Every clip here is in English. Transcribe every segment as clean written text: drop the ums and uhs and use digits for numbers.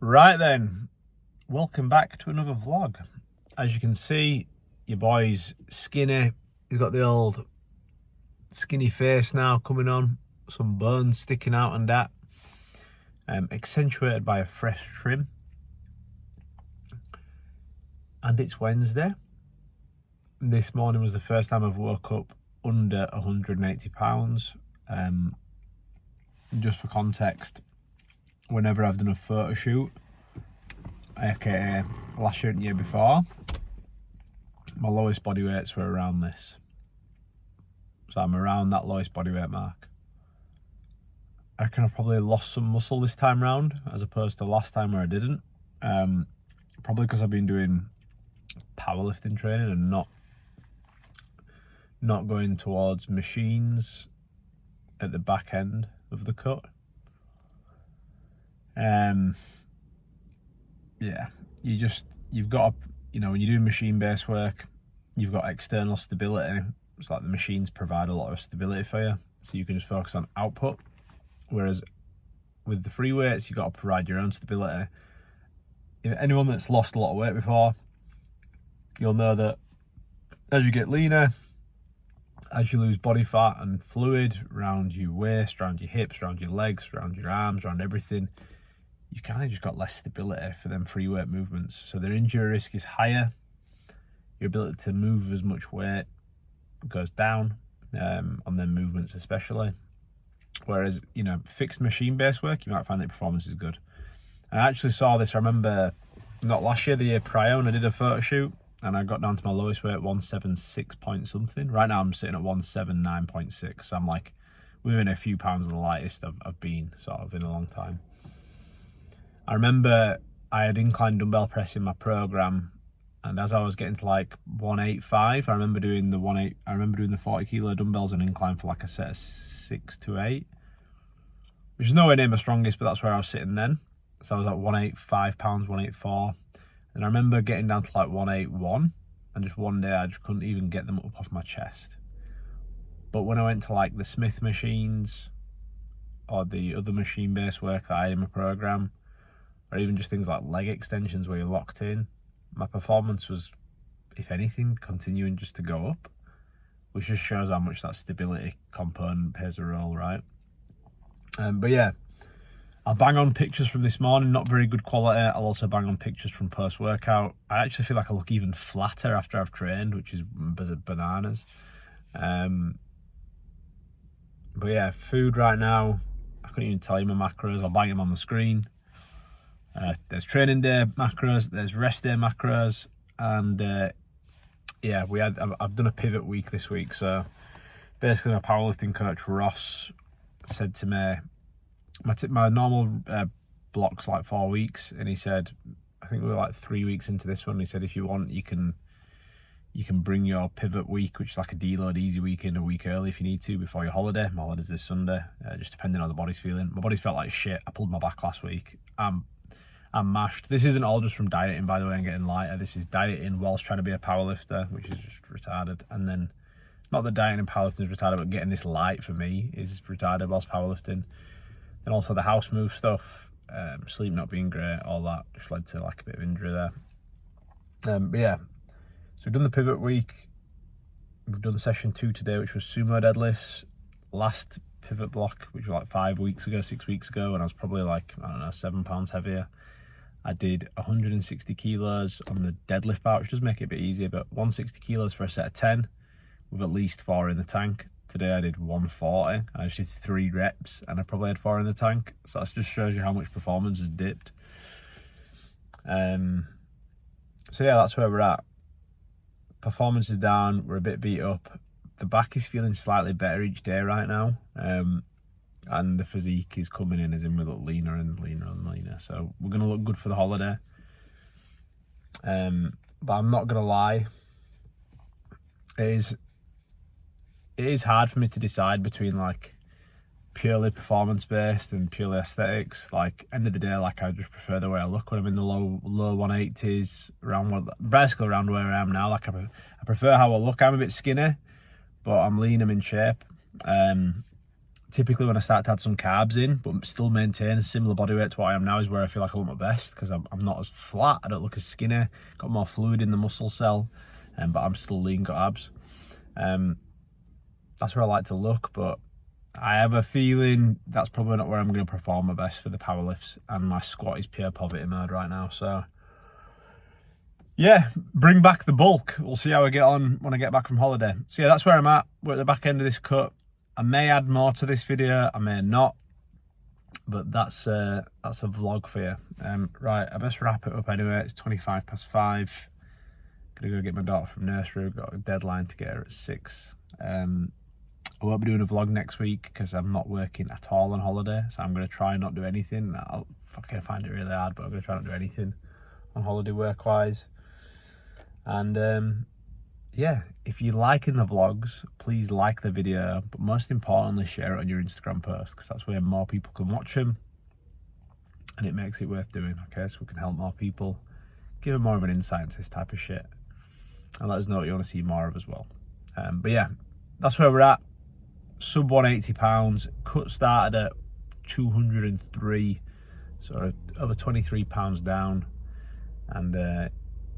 Right then, welcome back to another vlog. As you can see, your boy's skinny. He's got the old skinny face now coming on, some bones sticking out and that, accentuated by a fresh trim. And it's Wednesday. This morning was the first time I've woke up under 180 pounds. Just for context, whenever I've done a photo shoot, aka last year and year before, my lowest body weights were around this. So I'm around that lowest body weight mark. I reckon I've probably lost some muscle this time round as opposed to last time where I didn't. Probably because I've been doing powerlifting training and not going towards machines at the back end of the cut. Yeah, you've got to, when you're doing machine-based work, you've got external stability. It's like the machines provide a lot of stability for you, so you can just focus on output. Whereas with the free weights, you've got to provide your own stability. If anyone that's lost a lot of weight before, you'll know that as you get leaner, as you lose body fat and fluid around your waist, around your hips, around your legs, around your arms, around everything, you've kind of just got less stability for them free weight movements. So their injury risk is higher. Your ability to move as much weight goes down on them movements especially. Whereas, fixed machine-based work, you might find that performance is good. And I actually saw this, I remember, not last year, the year prior, when I did a photo shoot, and I got down to my lowest weight, 176 point something. Right now I'm sitting at 179.6. So I'm like within a few pounds of the lightest I've been sort of in a long time. I remember I had incline dumbbell press in my program, and as I was getting to like 185, I remember doing the 40 kilo dumbbells and incline for like a set of 6 to 8, which is nowhere near my strongest, but that's where I was sitting then. So I was at 185 pounds, 184. And I remember getting down to like 181, and just one day I just couldn't even get them up off my chest. But when I went to like the Smith machines or the other machine-based work that I had in my program, or even just things like leg extensions where you're locked in, my performance was, if anything, continuing just to go up, which just shows how much that stability component plays a role, right? But yeah, I'll bang on pictures from this morning, not very good quality. I'll also bang on pictures from post-workout. I actually feel like I look even flatter after I've trained, which is bananas. But yeah, food right now, I couldn't even tell you my macros. I'll bang them on the screen. There's training day macros, there's rest day macros, and yeah, I've done a pivot week this week. So basically my powerlifting coach Ross said to me, my normal block's like 4 weeks, and he said, I think we were like 3 weeks into this one, he said if you want you can bring your pivot week, which is like a deload easy week, in a week early if you need to before your holiday. My holiday's this Sunday, just depending on how the body's feeling. My body's felt like shit. I pulled my back last week. I'm mashed. This isn't all just from dieting, by the way, and getting lighter. This is dieting whilst trying to be a powerlifter, which is just retarded. And then, not that dieting and powerlifting is retarded, but getting this light for me is retarded whilst powerlifting. And also the house move stuff, sleep not being great, all that just led to like a bit of injury there. But yeah, so we've done the pivot week. We've done session 2 today, which was sumo deadlifts. Last pivot block, which was like 6 weeks ago, and I was probably like, 7 pounds heavier. I did 160 kilos on the deadlift bar, which does make it a bit easier, but 160 kilos for a set of 10 with at least 4 in the tank. Today I did 140. I just did 3 reps and I probably had 4 in the tank. So that just shows you how much performance has dipped. So yeah, that's where we're at. Performance is down. We're a bit beat up. The back is feeling slightly better each day right now. And the physique is coming in, as in we look leaner and leaner and leaner. So we're going to look good for the holiday. But I'm not going to lie. It is hard for me to decide between like purely performance based and purely aesthetics. Like end of the day, like I just prefer the way I look when I'm in the low 180s, basically around where I am now. Like I prefer how I look. I'm a bit skinny, but I'm lean, I'm in shape. typically when I start to add some carbs in, but still maintain a similar body weight to what I am now, is where I feel like I look my best, because I'm not as flat, I don't look as skinny, got more fluid in the muscle cell, but I'm still lean, got abs. That's where I like to look, but I have a feeling that's probably not where I'm going to perform my best for the power lifts, and my squat is pure poverty mode right now. So yeah, bring back the bulk. We'll see how I get on when I get back from holiday. So yeah, that's where I'm at. We're at the back end of this cut. I may add more to this video, I may not, but that's a vlog for you. Right, I best wrap it up anyway. It's 5:25. Gonna go get my daughter from nursery. We've got a deadline to get her at 6. I won't be doing a vlog next week because I'm not working at all on holiday, so I'm going to try and not do anything. I'll fucking find it really hard, but I'm going to try not to do anything on holiday work wise. And yeah, if you're liking the vlogs, please like the video, but most importantly, share it on your Instagram post, because that's where more people can watch them, and it makes it worth doing. Okay, so we can help more people, give them more of an insight into this type of shit, and let us know what you want to see more of as well. But yeah, that's where we're at. Sub 180 pounds, cut started at 203, so over 23 pounds down. And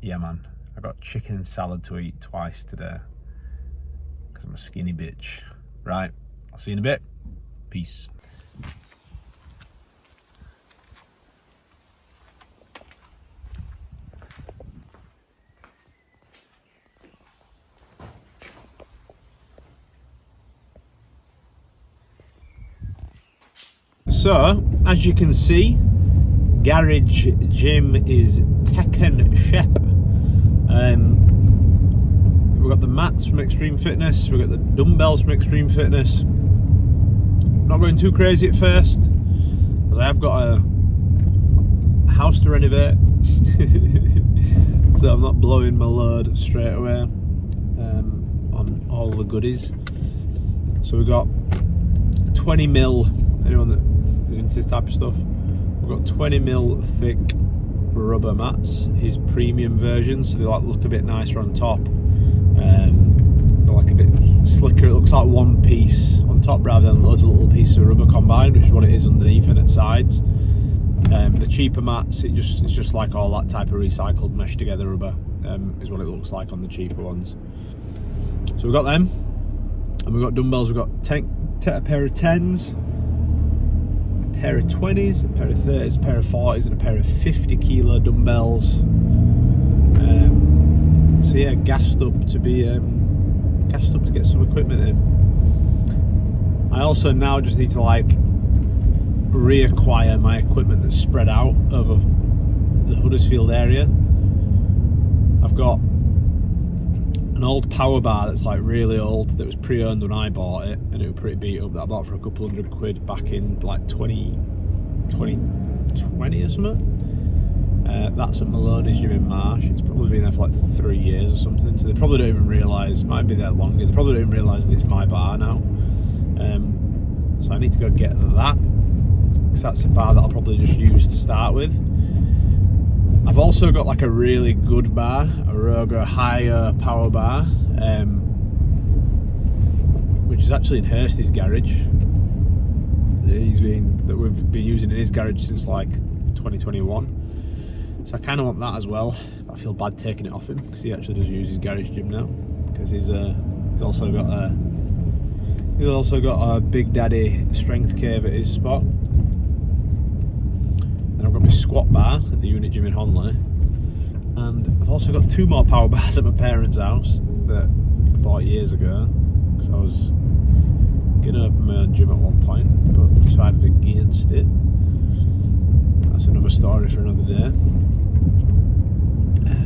yeah man, I got chicken and salad to eat twice today because I'm a skinny bitch. Right, I'll see you in a bit. Peace. So, as you can see, Garage Gym is taken ship. We've got the mats from Extreme Fitness, we've got the dumbbells from Extreme Fitness. Not going too crazy at first, because I have got a house to renovate, so I'm not blowing my load straight away on all the goodies. So we've got 20 mil, anyone that is into this type of stuff, we've got 20 mil thick rubber mats, his premium version, so they like look a bit nicer on top. They're like a bit slicker, it looks like one piece on top rather than loads of little pieces of rubber combined, which is what it is underneath and at sides. The cheaper mats, it's just like all that type of recycled mesh together rubber, is what it looks like on the cheaper ones. So we've got them, and we've got dumbbells. We've got a pair of 10s, a pair of 20s, a pair of 30s, a pair of 40s, and a pair of 50 kilo dumbbells. So yeah, gassed up to get some equipment in. I also now just need to like reacquire my equipment that's spread out over the Huddersfield area. I've got an old power bar that's like really old, that was pre-owned when I bought it, and it was pretty beat up, that I bought for a couple £100 back in like 2020 or something. That's at Maloney's Gym in Marsh. It's probably been there for like 3 years or something, so they probably don't even realise, might be there longer, they probably don't even realise that it's my bar now. So I need to go get that, because that's a bar that I'll probably just use to start with. I've also got like a really good bar, a Roga higher power bar, which is actually in Hursty's garage. That we've been using in his garage since like 2021. So I kind of want that as well. I feel bad taking it off him, because he actually does use his garage gym now, because he's also got a Big Daddy strength cave at his spot. Then I've got my squat bar at the unit gym in Honley, and I've also got 2 more power bars at my parents' house that I bought years ago, because I was gonna open my own gym at one point, but decided against it. That's another story for another day.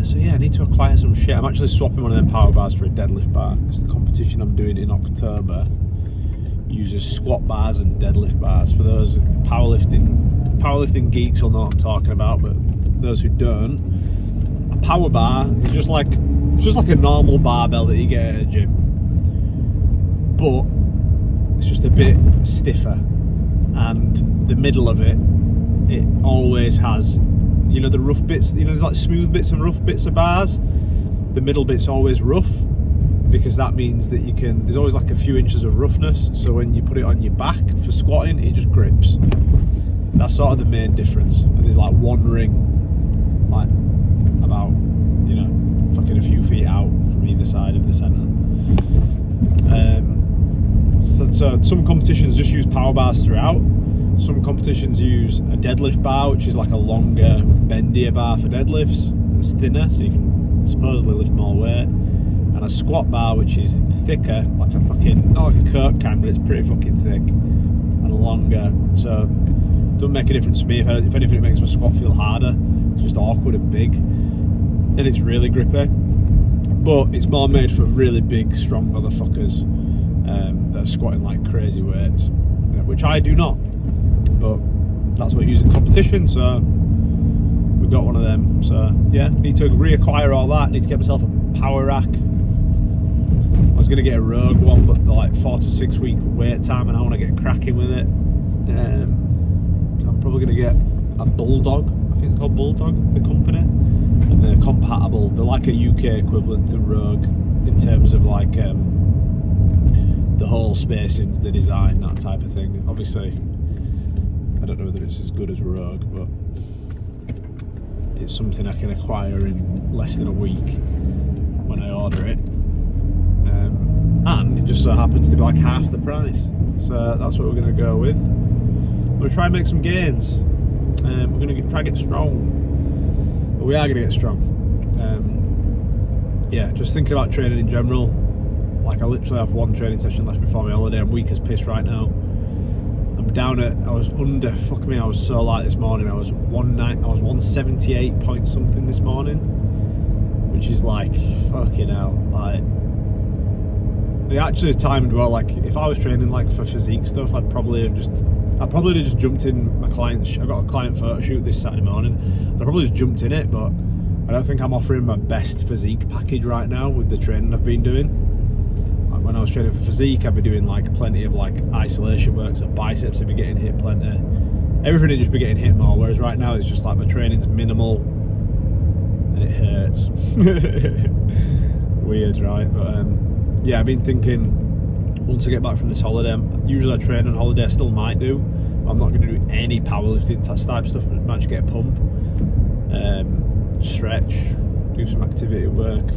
So yeah, I need to acquire some shit. I'm actually swapping one of them power bars for a deadlift bar, because the competition I'm doing in October uses squat bars and deadlift bars. For those powerlifting geeks will know what I'm talking about, but those who don't, a power bar is just like a normal barbell that you get at a gym, but it's just a bit stiffer, and the middle of it always has, you know, the rough bits, you know, there's like smooth bits and rough bits of bars. The middle bit's always rough, because that means that there's always like a few inches of roughness, so when you put it on your back for squatting, it just grips. That's sort of the main difference. And there's like one ring, like about, fucking a few feet out from either side of the centre. So some competitions just use power bars throughout. Some competitions use a deadlift bar, which is like a longer, bendier bar for deadlifts. It's thinner, so you can supposedly lift more weight. And a squat bar, which is thicker, like a fucking, not like a Kirk can, but it's pretty fucking thick and longer. So it doesn't make a difference to me. If anything, it makes my squat feel harder. It's just awkward and big. Then it's really grippy. But it's more made for really big, strong motherfuckers that are squatting like crazy weights, which I do not. But that's what you use in competition, so we got one of them. So yeah, need to reacquire all that. Need to get myself a power rack. I was going to get a Rogue one, but they're like 4 to 6 week wait time, and I want to get cracking with it. I'm probably going to get a Bulldog. I think it's called Bulldog, the company, and they're compatible. They're like a UK equivalent to Rogue in terms of like the whole spacings, the design, that type of thing. Obviously, I don't know whether it's as good as Rogue, but it's something I can acquire in less than a week when I order it. And it just so happens to be like half the price. So that's what we're going to go with. We're going to try and make some gains. We're going to try and get strong. But we are going to get strong. Yeah, just thinking about training in general. Like I literally have one training session left before my holiday. I'm weak as piss right now. I'm down at, I was under, fuck me, I was so light this morning. I was 178 point something this morning, which is like, fucking hell, like, it actually is timed well. Like if I was training like for physique stuff, I'd probably have just jumped in my client's, I got a client photo shoot this Saturday morning, I'd probably just jumped in it, but I don't think I'm offering my best physique package right now with the training I've been doing. Like when I was training for physique, I'd be doing like plenty of like isolation work, so biceps would be getting hit plenty, everything would just be getting hit more, whereas right now it's just like my training's minimal and it hurts. Weird, right? But yeah, I've been thinking once I get back from this holiday, usually I train on holiday, I still might do, but I'm not going to do any powerlifting type stuff. I might just get a pump, stretch, do some activity work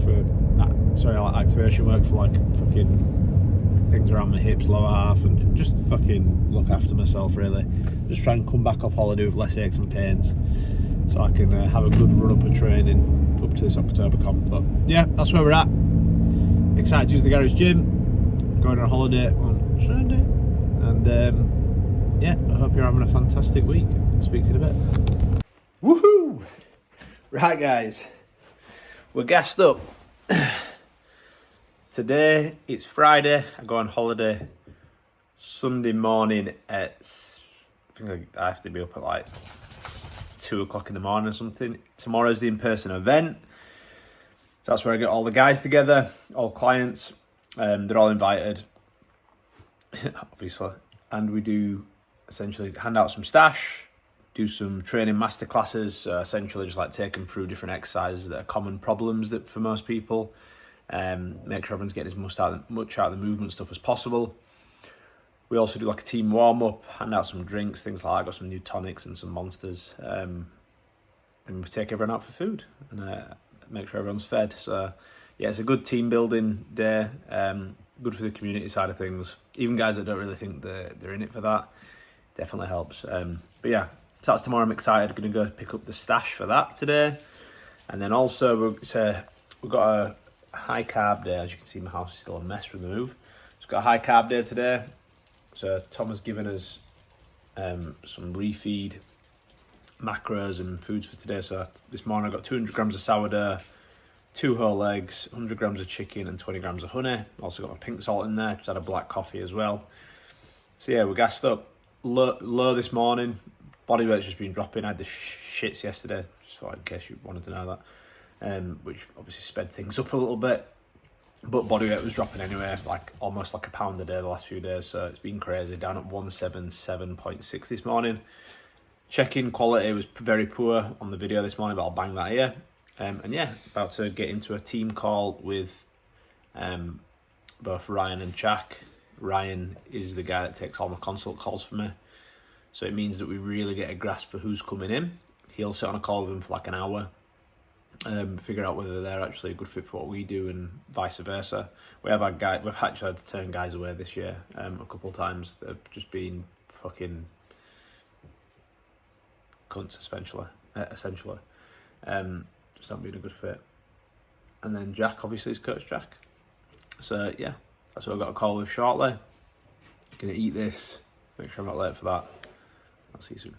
activation work for like fucking things around my hips, lower half, and just fucking look after myself really. Just try and come back off holiday with less aches and pains, so I can have a good run up of training up to this October comp. But yeah, that's where we're at. Excited to use the garage gym, going on holiday on Sunday, and yeah, I hope you're having a fantastic week. I'll speak to you in a bit. Woohoo! Right guys, we're gassed up. Today it's Friday, I go on holiday Sunday morning at, I think I have to be up at like 2 o'clock in the morning or something. Tomorrow's the in-person event. So that's where I get all the guys together, all clients. They're all invited, obviously. And we do essentially hand out some stash, do some training masterclasses, essentially just like take them through different exercises that are common problems that for most people. Make sure everyone's getting as much out of the movement stuff as possible. We also do like a team warm-up, hand out some drinks, things like that. I got some new tonics and some monsters. And we take everyone out for food and make sure everyone's fed. So yeah, it's a good team building day, good for the community side of things. Even guys that don't really think they're in it for that, definitely helps. But yeah, so that's tomorrow. I'm excited. Going to go pick up the stash for that today. And then also we've got a high carb day. As you can see, my house is still a mess from the move. It's got a high carb day today. So Tom has given us some refeed macros and foods for today. So this morning I got 200 grams of sourdough, 2 whole eggs, 100 grams of chicken and 20 grams of honey. Also got my pink salt in there, just had a black coffee as well. So yeah, we're gassed up. Low this morning, body weight's just been dropping. I had the shits yesterday, just thought in case you wanted to know that, which obviously sped things up a little bit. But body weight was dropping anyway, like almost like a pound a day the last few days. So it's been crazy, down at 177.6 this morning. Check-in quality was very poor on the video this morning, but I'll bang that here. And yeah, about to get into a team call with Both Ryan and Jack. Ryan is the guy that takes all my consult calls for me, so it means that we really get a grasp for who's coming in. He'll sit on a call with them for like an hour, figure out whether they're actually a good fit for what we do, and vice versa. We've actually had to turn guys away this year a couple of times. They've just been fucking cunts, essentially. Just not being a good fit. And then Jack, obviously, is Coach Jack. So yeah, that's what I've got a call with shortly. Gonna eat this. Make sure I'm not late for that. I'll see you soon.